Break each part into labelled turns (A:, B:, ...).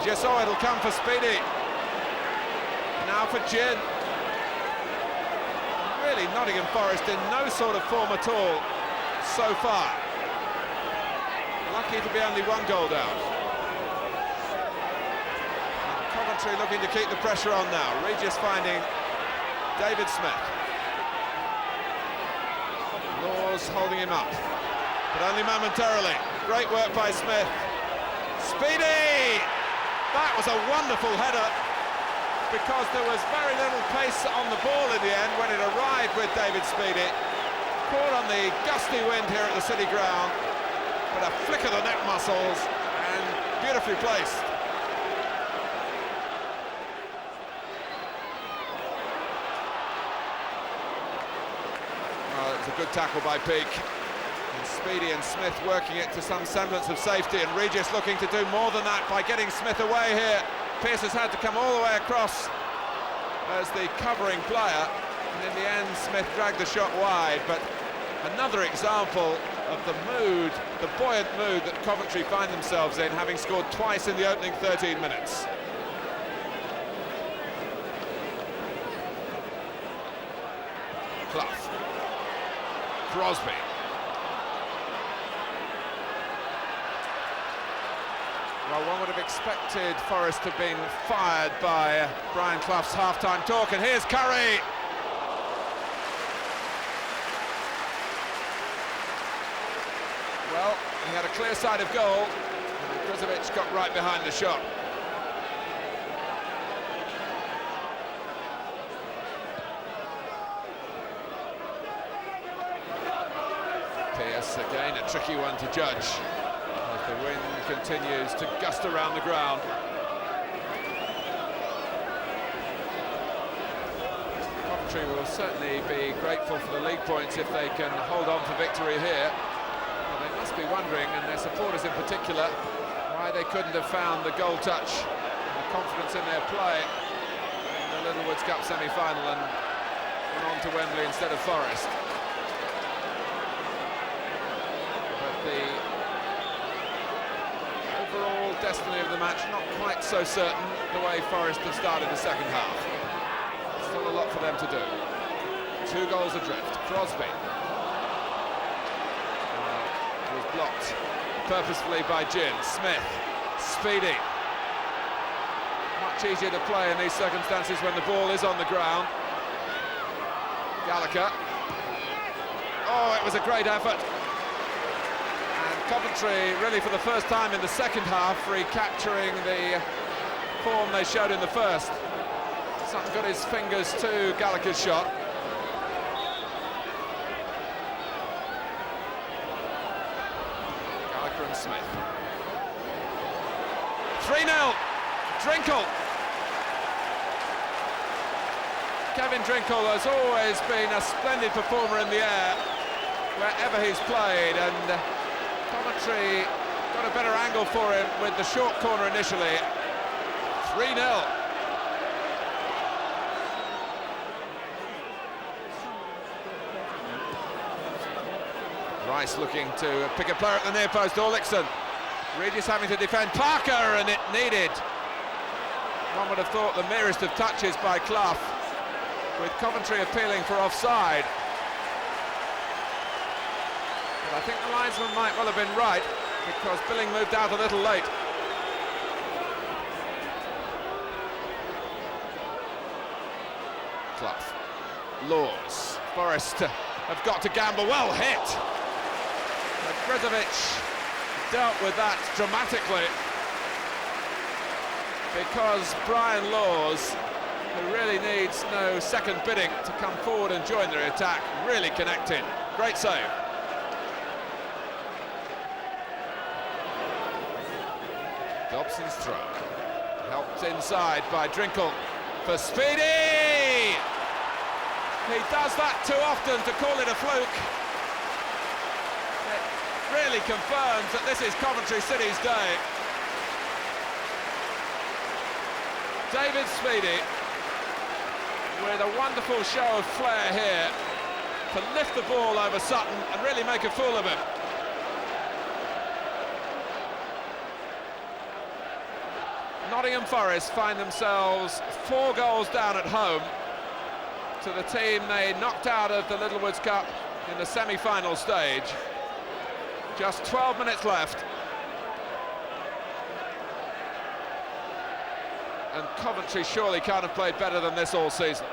A: Regis. Oh, it'll come for Speedy. Now for Gin. Really, Nottingham Forest in no sort of form at all so far. Lucky to be only one goal down. Coventry looking to keep the pressure on now. Regis finding David Smith. Laws holding him up, but only momentarily. Great work by Smith. Speedy! That was a wonderful header, because there was very little pace on the ball in the end when it arrived with David Speedy. Caught on the gusty wind here at the City Ground, but a flick of the neck muscles and beautifully placed. Well, it was a good tackle by Peake. And Speedy and Smith working it to some semblance of safety, and Regis looking to do more than that by getting Smith away here. Pearce has had to come all the way across as the covering player, and in the end Smith dragged the shot wide. But another example of the mood, the buoyant mood that Coventry find themselves in, having scored twice in the opening 13 minutes. Clough. Crosby. Well, one would have expected Forest to have been fired by Brian Clough's half-time talk, and here's Curry! Well, he had a clear sight of goal, and Krzovic got right behind the shot. Pearce, again, a tricky one to judge. The wind continues to gust around the ground. Coventry will certainly be grateful for the league points if they can hold on for victory here. Well, they must be wondering, and their supporters in particular, why they couldn't have found the goal touch and the confidence in their play in the Littlewoods Cup semi-final and went on to Wembley instead of Forest. But the overall destiny of the match not quite so certain, the way Forest have started the second half. Still a lot for them to do. 2 goals adrift. Crosby was blocked purposefully by Gin. Smith, Speedy. Much easier to play in these circumstances when the ball is on the ground. Gallagher. Oh, it was a great effort. Coventry, really for the first time in the second half, recapturing the form they showed in the first. Sutton got his fingers to Gallagher's shot. Gallagher and Smith. 3-0, Drinkle. Kevin Drinkle has always been a splendid performer in the air, wherever he's played, and Coventry got a better angle for him with the short corner initially. 3-0. Rice looking to pick a player at the near post. Orlickson. Regis having to defend Parker, and it needed, one would have thought, the merest of touches by Clough, with Coventry appealing for offside. I think the linesman might well have been right, because Billing moved out a little late. Clough. Laws. Forest have got to gamble. Well hit. Krzovic dealt with that dramatically, because Brian Laws, who really needs no second bidding to come forward and join the attack, really connected. Great save. Dobson's throw, helped inside by Drinkle for Speedy! He does that too often to call it a fluke. It really confirms that this is Coventry City's day. David Speedy, with a wonderful show of flair here, to lift the ball over Sutton and really make a fool of him. Nottingham Forest find themselves 4 goals down at home to the team they knocked out of the Littlewoods Cup in the semi-final stage. Just 12 minutes left. And Coventry surely can't have played better than this all season.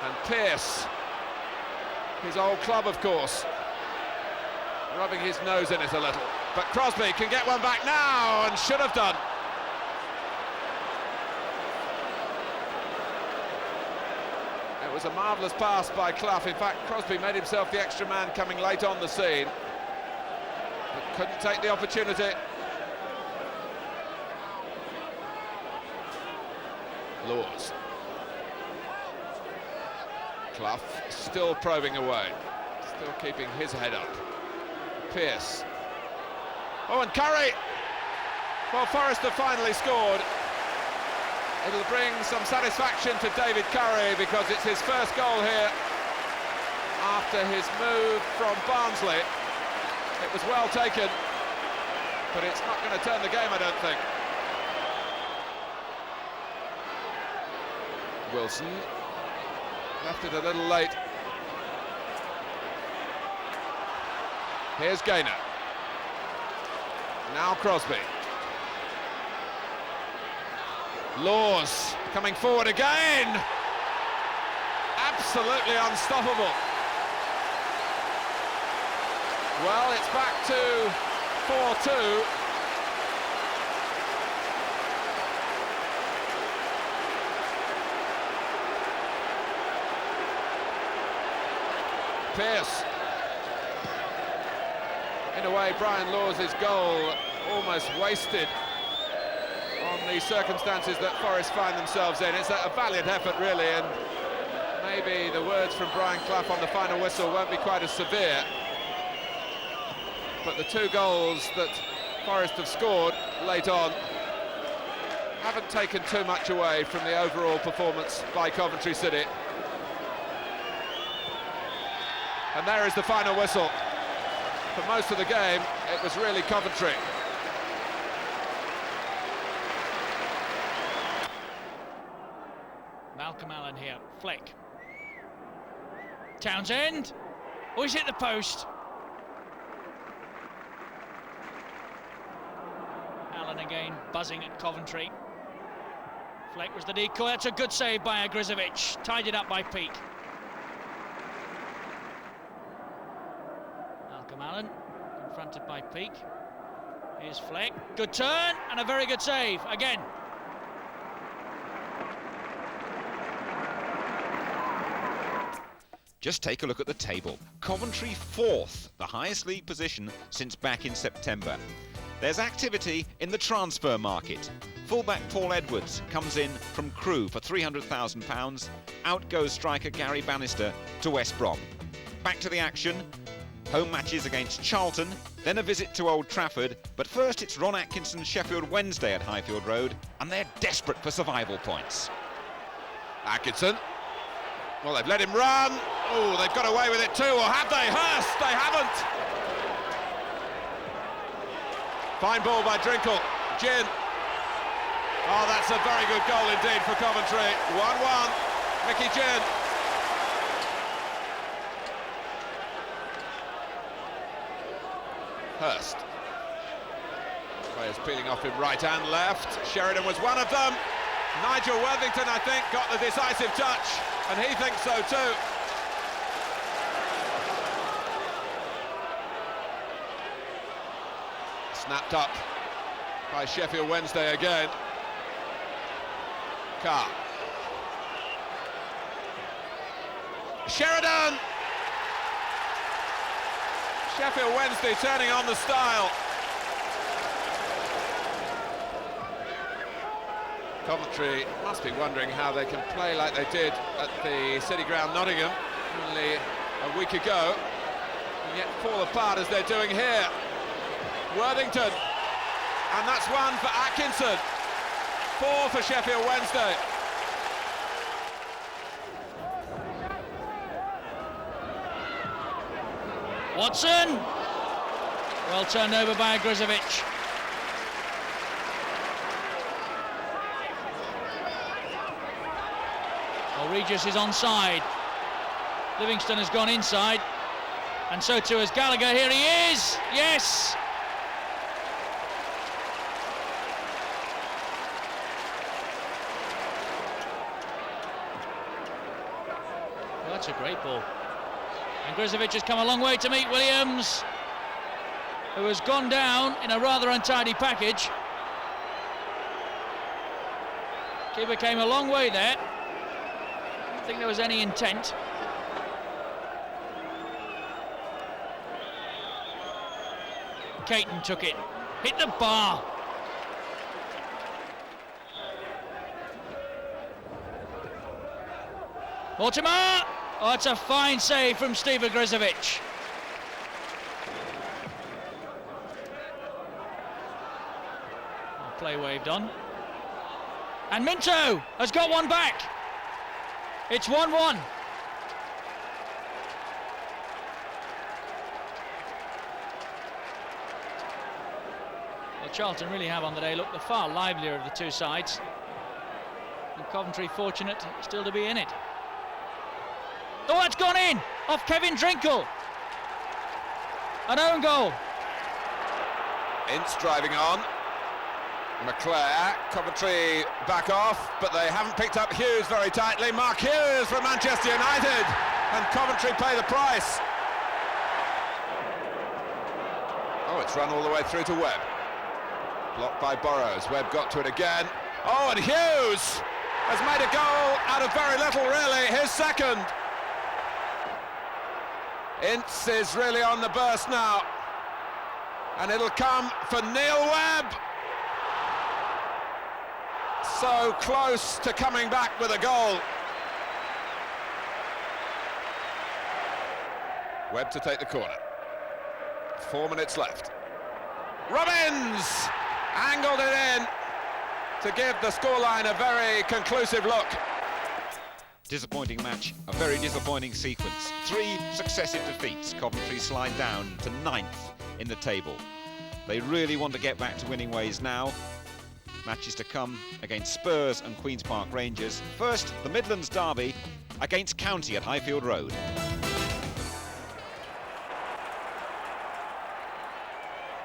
A: And Pearce, his old club of course, rubbing his nose in it a little. But Crosby can get one back now, and should have done. It was a marvellous pass by Clough. In fact, Crosby made himself the extra man coming late on the scene, but couldn't take the opportunity. Laws. Clough still probing away, still keeping his head up. Pearce. Oh, and Curry! Well, Forest have finally scored. It'll bring some satisfaction to David Curry because it's his first goal here after his move from Barnsley. It was well taken, but it's not going to turn the game, I don't think. Wilson left it a little late. Here's Gaynor. Now Crosby. Laws coming forward again. Absolutely unstoppable. Well, it's back to 4-2. Pearce. In a way, Brian Laws' goal almost wasted on the circumstances that Forest find themselves in. It's a valiant effort, really, and maybe the words from Brian Clough on the final whistle won't be quite as severe. But the 2 goals that Forest have scored late on haven't taken too much away from the overall performance by Coventry City. And there is the final whistle. For most of the game, it was really Coventry.
B: Malcolm Allen here, Fleck. Townsend. Oh, he's hit the post. Allen again, buzzing at Coventry. Fleck was the decoy. That's a good save by Agrizovic. Tied it up by Peake. Malcolm Allen, confronted by Peake. Here's Fleck. Good turn and a very good save again.
C: Just take a look at the table. Coventry 4th, the highest league position since back in September. There's activity in the transfer market. Fullback Paul Edwards comes in from Crewe for £300,000. Out goes striker Gary Bannister to West Brom. Back to the action. Home matches against Charlton, then a visit to Old Trafford. But first it's Ron Atkinson's Sheffield Wednesday at Highfield Road, and they're desperate for survival points.
A: Atkinson. Well, they've let him run. Oh, they've got away with it too, or have they? Hurst, they haven't. Fine ball by Drinkle. Gin. Oh, that's a very good goal indeed for Coventry. 1-1. Mickey Gin. Hurst. Players peeling off him right and left. Sheridan was one of them. Nigel Worthington, I think, got the decisive touch, and he thinks so too. Snapped up by Sheffield Wednesday again. Carr. Sheridan! Sheffield Wednesday turning on the style. Coventry must be wondering how they can play like they did at the City Ground Nottingham only a week ago, and yet fall apart as they're doing here. Worthington, and that's one for Atkinson. 4 for Sheffield Wednesday.
B: Watson, well turned over by Agrizovic. Well, Regis is onside. Livingston has gone inside, and so too has Gallagher. Here he is! Yes! Well, that's a great ball. And Grizovic has come a long way to meet Williams, who has gone down in a rather untidy package. Keeper came a long way there. I don't think there was any intent. Caton took it, hit the bar. Mortimer! Oh, it's a fine save from Steven Grizovic. Play waved on. And Minto has got one back. It's 1-1. Well, Charlton really have on the day looked the far livelier of the two sides. And Coventry fortunate still to be in it. Oh, that's gone in off Kevin Drinkle. An own goal.
A: Ince driving on. McClare, Coventry back off, but they haven't picked up Hughes very tightly. Mark Hughes from Manchester United, and Coventry pay the price. Oh, it's run all the way through to Webb. Blocked by Burrows. Webb got to it again. Oh, and Hughes has made a goal out of very little, really. His second. Ince is really on the burst now, and it'll come for Neil Webb. So close to coming back with a goal. Webb to take the corner. 4 minutes left. Robbins angled it in to give the scoreline a very conclusive look.
C: Disappointing match, a very disappointing sequence. 3 successive defeats. Coventry slide down to 9th in the table. They really want to get back to winning ways now. Matches to come against Spurs and Queen's Park Rangers. First, the Midlands derby against County at Highfield Road.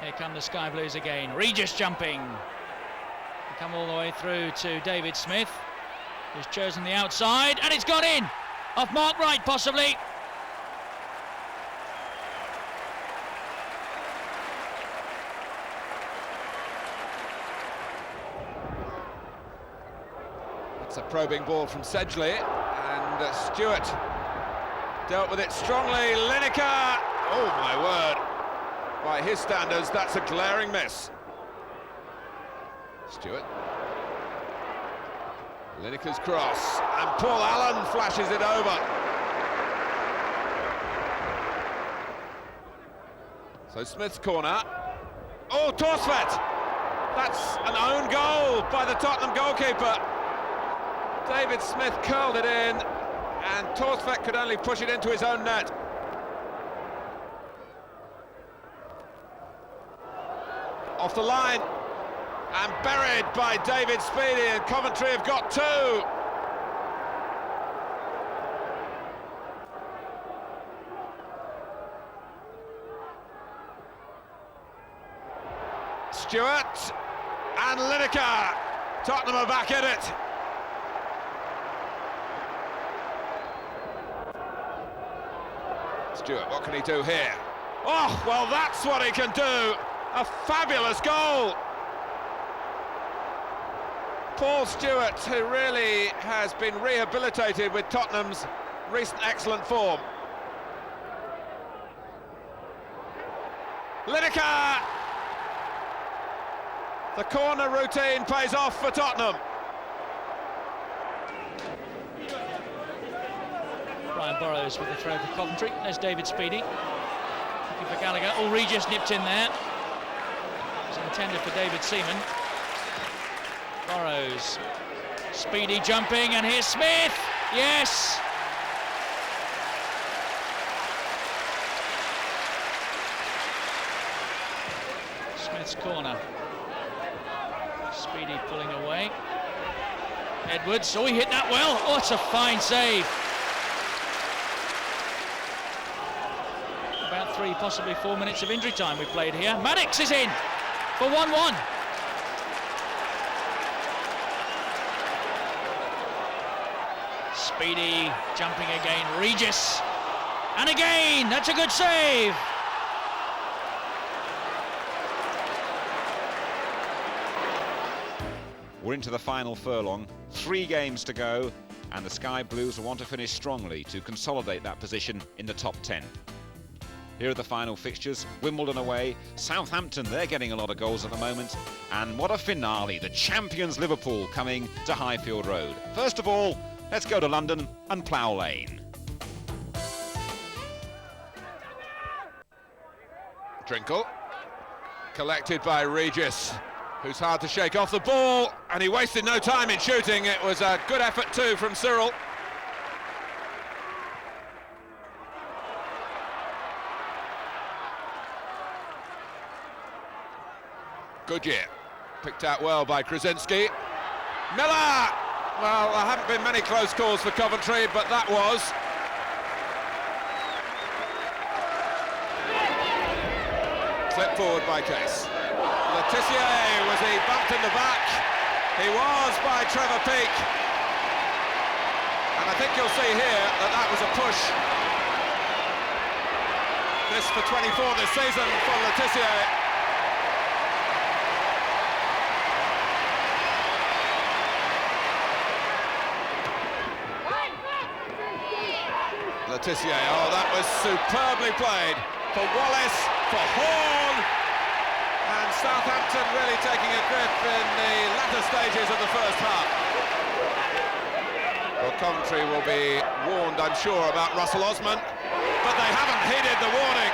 B: Here come the Sky Blues again. Regis jumping. They come all the way through to David Smith, who's chosen the outside, and it's gone in! Off Mark Wright, possibly.
A: It's a probing ball from Sedgley, and Stewart dealt with it strongly. Lineker, oh my word, by his standards that's a glaring miss. Stewart, Lineker's cross, and Paul Allen flashes it over. So Smith's corner. Oh, Torsvet, that's an own goal by the Tottenham goalkeeper. David Smith curled it in, and Torsvet could only push it into his own net. Off the line, and buried by David Speedy, and Coventry have got 2. Stewart and Lineker. Tottenham are back in it. Stewart, what can he do here? Oh, well, that's what he can do. A fabulous goal. Paul Stewart, who really has been rehabilitated with Tottenham's recent excellent form. Lineker! The corner routine pays off for Tottenham.
B: Brian Burrows with the throw for Coventry. There's David Speedy. Looking for Gallagher. Oh, Regis nipped in there. It was intended for David Seaman. Burrows. Speedy jumping, and here's Smith. Yes. Smith's corner. Speedy pulling away. Edwards, oh, he hit that well. Oh, it's a fine save. About 3, possibly 4 minutes of injury time we played here. Maddox is in for 1-1. Speedy jumping again, Regis. And again, that's a good save.
C: We're into the final furlong, 3 games to go, and the Sky Blues will want to finish strongly to consolidate that position in the top 10. Here are the final fixtures. Wimbledon away, Southampton, they're getting a lot of goals at the moment, and what a finale, the champions Liverpool coming to Highfield Road. First of all, let's go to London and Plough Lane.
A: Drinkle, collected by Regis, who's hard to shake off the ball, and he wasted no time in shooting. It was a good effort too from Cyril. Goodyear, picked out well by Krasinski. Miller! Well, there haven't been many close calls for Coventry, but that was. Clipped forward by Case. Letitia, was he bumped in the back? He was by Trevor Peake. And I think you'll see here that that was a push. This for 24 this season for Letitia. Letitia, oh, that was superbly played for Wallace, for Horn, and Southampton really taking a grip in the latter stages of the first half. Well, Coventry will be warned, I'm sure, about Russell Osman, but they haven't heeded the warning.